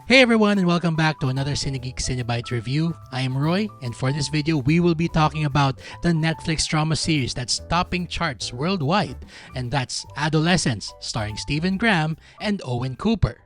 Hey everyone, and welcome back to another CineGeek Cinebytes review. I am Roy, and for this video we will be talking about the Netflix drama series that's topping charts worldwide, and that's Adolescence, starring Stephen Graham and Owen Cooper.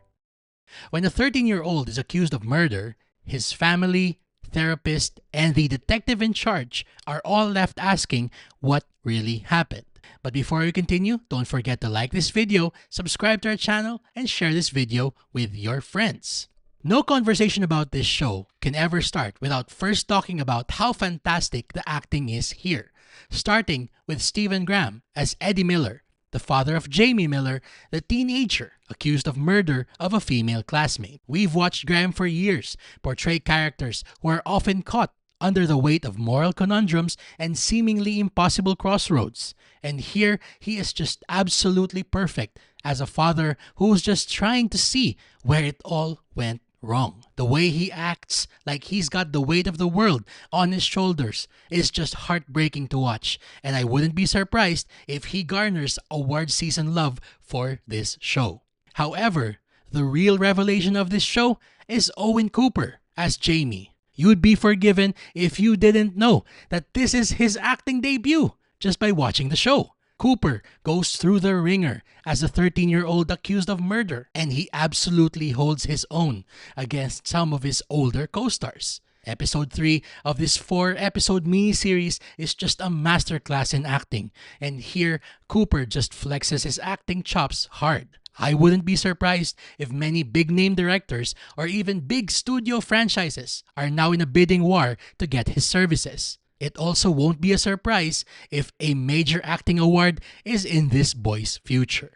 When a 13-year-old is accused of murder, his family, therapist, and the detective in charge are all left asking what really happened. But before we continue, don't forget to like this video, subscribe to our channel, and share this video with your friends. No conversation about this show can ever start without first talking about how fantastic the acting is here, starting with Stephen Graham as Eddie Miller, the father of Jamie Miller, the teenager accused of murder of a female classmate. We've watched Graham for years portray characters who are often caught under the weight of moral conundrums and seemingly impossible crossroads. And here, he is just absolutely perfect as a father who's just trying to see where it all went wrong. The way he acts like he's got the weight of the world on his shoulders is just heartbreaking to watch, and I wouldn't be surprised if he garners award season love for this show. However, the real revelation of this show is Owen Cooper as Jamie. You'd be forgiven if you didn't know that this is his acting debut just by watching the show. Cooper goes through the ringer as a 13-year-old accused of murder, and he absolutely holds his own against some of his older co-stars. Episode 3 of this 4-episode miniseries is just a masterclass in acting, and here Cooper just flexes his acting chops hard. I wouldn't be surprised if many big-name directors or even big studio franchises are now in a bidding war to get his services. It also won't be a surprise if a major acting award is in this boy's future.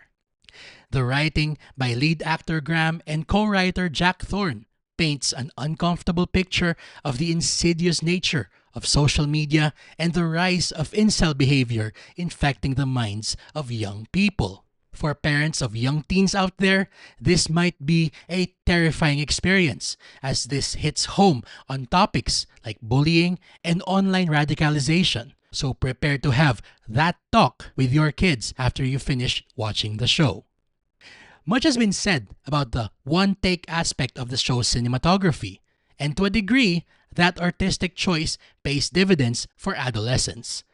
The writing by lead actor Graham and co-writer Jack Thorne paints an uncomfortable picture of the insidious nature of social media and the rise of incel behavior infecting the minds of young people. For parents of young teens out there, this might be a terrifying experience as this hits home on topics like bullying and online radicalization. So prepare to have that talk with your kids after you finish watching the show. Much has been said about the one-take aspect of the show's cinematography, and to a degree, that artistic choice pays dividends for Adolescence.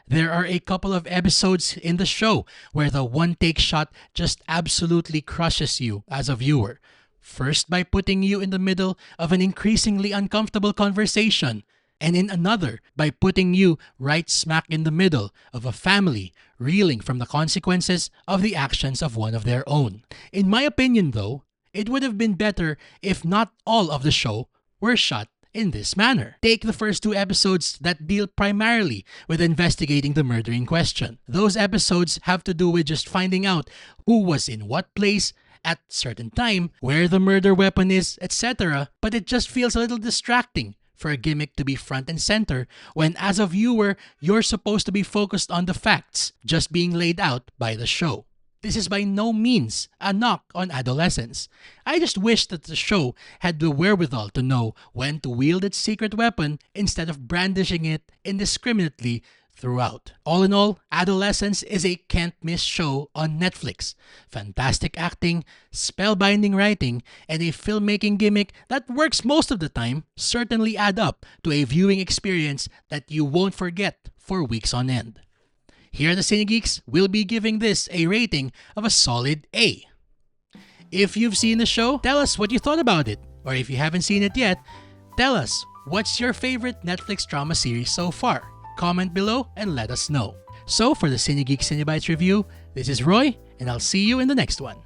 There are a couple of episodes in the show where the one-take shot just absolutely crushes you as a viewer. First by putting you in the middle of an increasingly uncomfortable conversation, and in another by putting you right smack in the middle of a family reeling from the consequences of the actions of one of their own. In my opinion though, it would have been better if not all of the show were shot in this manner. Take the first 2 episodes that deal primarily with investigating the murder in question. Those episodes have to do with just finding out who was in what place at certain time, where the murder weapon is, etc. But it just feels a little distracting for a gimmick to be front and center when as a viewer, you're supposed to be focused on the facts just being laid out by the show. This is by no means a knock on Adolescence. I just wish that the show had the wherewithal to know when to wield its secret weapon instead of brandishing it indiscriminately throughout. All in all, Adolescence is a can't-miss show on Netflix. Fantastic acting, spellbinding writing, and a filmmaking gimmick that works most of the time certainly add up to a viewing experience that you won't forget for weeks on end. Here at the CineGeeks, we'll be giving this a rating of a solid A. If you've seen the show, tell us what you thought about it. Or if you haven't seen it yet, tell us what's your favorite Netflix drama series so far. Comment below and let us know. So for the CineGeek Cinebytes review, this is Roy, and I'll see you in the next one.